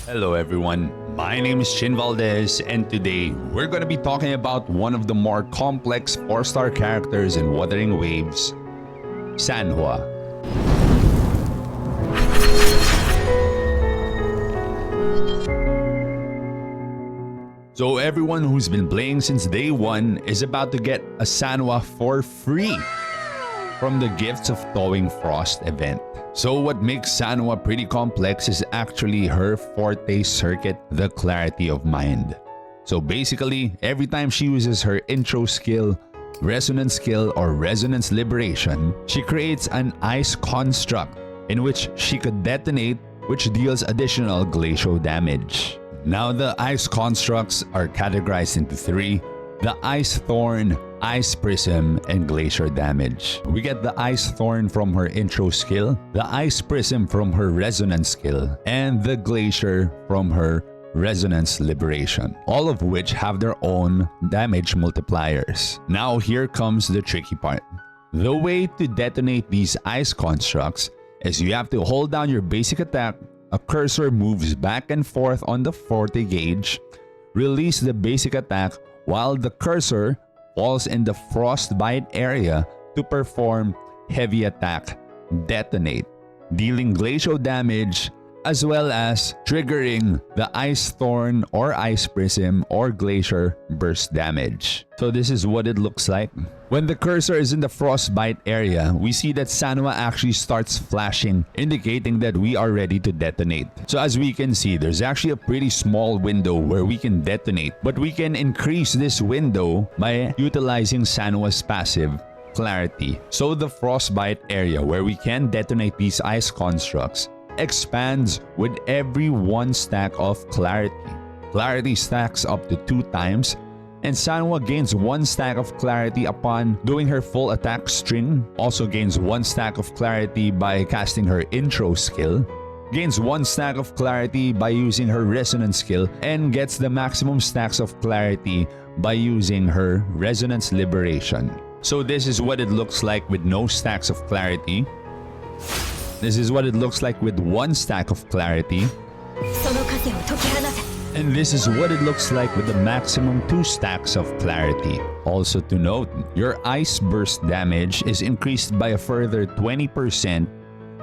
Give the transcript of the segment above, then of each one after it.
Hello everyone, my name is Chin Valdez and today we're going to be talking about one of the more complex 4-star characters in Wuthering Waves, Sanhua. So everyone who's been playing since day 1 is about to get a Sanhua for free from the Gifts of Thawing Frost event. So what makes Sanhua pretty complex is actually her Forte circuit, the Clarity of Mind. So basically, every time she uses her intro skill, resonance skill, or resonance liberation, she creates an ice construct in which she could detonate, which deals additional glacial damage. Now the ice constructs are categorized into 3: the Ice Thorn, Ice Prism, and Glacier damage. We get the Ice Thorn from her intro skill, the Ice Prism from her resonance skill, and the Glacier from her resonance liberation, all of which have their own damage multipliers. Now here comes the tricky part. The way to detonate these ice constructs is you have to hold down your basic attack, a cursor moves back and forth on the Forte gauge, release the basic attack while the cursor falls in the frostbite area to perform heavy attack detonate, dealing glacial damage as well as triggering the Ice Thorn or Ice Prism or Glacier burst damage. So this is what it looks like. When the cursor is in the frostbite area, we see that Sanhua actually starts flashing, indicating that we are ready to detonate. So as we can see, there's actually a pretty small window where we can detonate, but we can increase this window by utilizing Sanhua's passive, Clarity. So the frostbite area where we can detonate these ice constructs expands with every 1 stack of Clarity. Clarity stacks up to 2 times, and Sanhua gains 1 stack of Clarity upon doing her full attack string, also gains 1 stack of Clarity by casting her intro skill, gains 1 stack of Clarity by using her resonance skill, and gets the maximum stacks of Clarity by using her resonance liberation. So this is what it looks like with no stacks of Clarity. This is what it looks like with 1 stack of Clarity. And this is what it looks like with the maximum 2 stacks of Clarity. Also to note, your Ice Burst damage is increased by a further 20%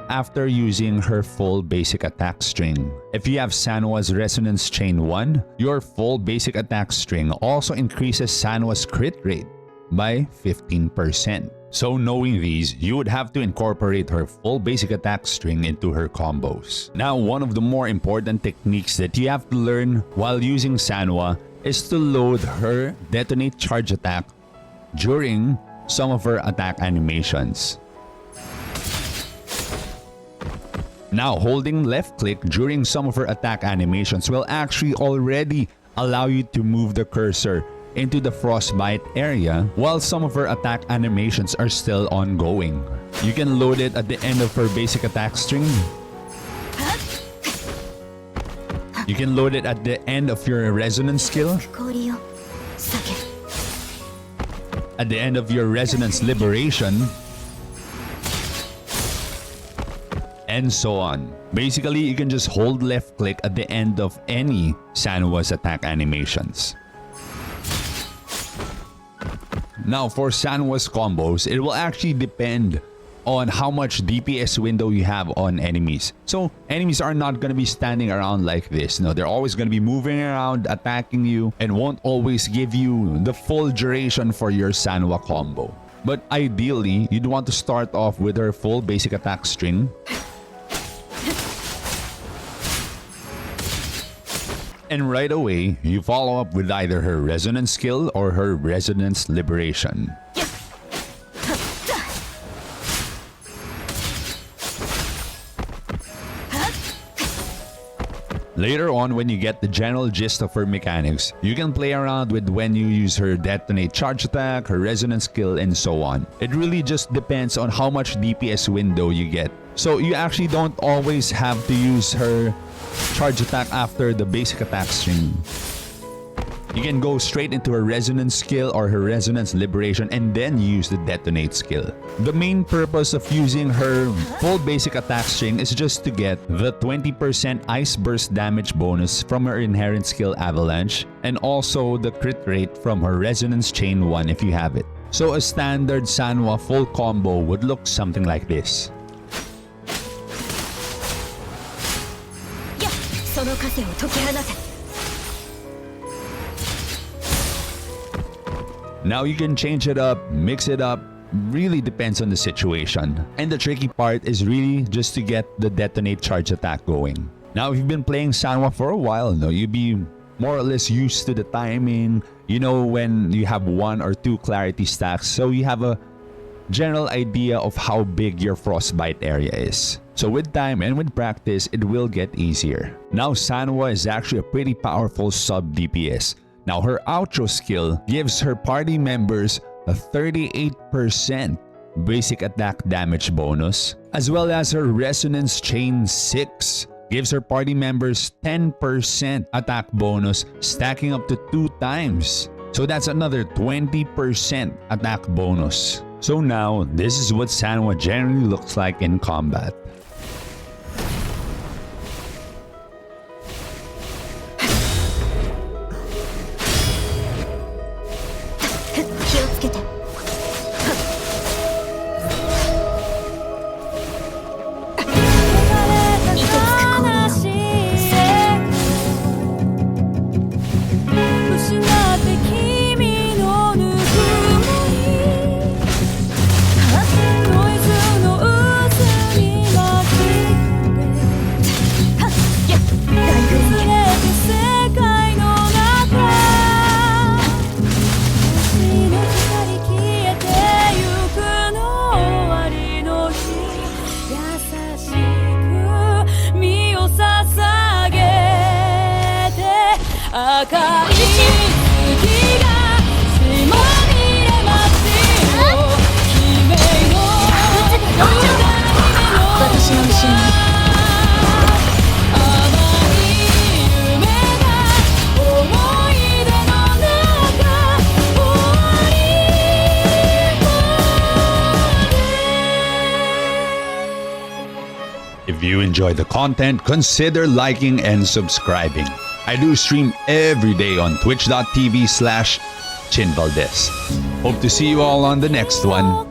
after using her full basic attack string. If you have Sanhua's Resonance Chain 1, your full basic attack string also increases Sanhua's crit rate by 15%. So knowing these, you would have to incorporate her full basic attack string into her combos. Now, one of the more important techniques that you have to learn while using Sanhua is to load her detonate charge attack during some of her attack animations. Now, holding left click during some of her attack animations will actually already allow you to move the cursor into the frostbite area while some of her attack animations are still ongoing. You can load it at the end of her basic attack string. You can load it at the end of your resonance skill, at the end of your resonance liberation, and so on. Basically, you can just hold left click at the end of any Sanhua's attack animations. Now for Sanhua's combos, it will actually depend on how much DPS window you have on enemies. So enemies are not going to be standing around like this. No, they're always going to be moving around, attacking you, and won't always give you the full duration for your Sanhua combo. But ideally, you'd want to start off with her full basic attack string. And right away, you follow up with either her resonance skill or her resonance liberation. Later on, when you get the general gist of her mechanics, you can play around with when you use her detonate charge attack, her resonance skill, and so on. It really just depends on how much DPS window you get. So you actually don't always have to use her charge attack after the basic attack string. You can go straight into her resonance skill or her resonance liberation and then use the detonate skill. The main purpose of using her full basic attack string is just to get the 20% ice burst damage bonus from her inherent skill avalanche and also the crit rate from her resonance chain 1 if you have it. So a standard Sanhua full combo would look something like this. Now you can change it up, mix it up, really depends on the situation. And the tricky part is really just to get the detonate charge attack going. Now if you've been playing Sanhua for a while, you'd be more or less used to the timing, when you have 1 or 2 clarity stacks, so you have a general idea of how big your frostbite area is. So with time and with practice, it will get easier. Now Sanhua is actually a pretty powerful sub DPS. Now her outro skill gives her party members a 38% basic attack damage bonus, as well as her resonance chain 6 gives her party members 10% attack bonus, stacking up to 2 times. So that's another 20% attack bonus. So now, this is what Sanhua generally looks like in combat. If you enjoy the content, consider liking and subscribing. I do stream every day on twitch.tv/ChinValdez. Hope to see you all on the next one.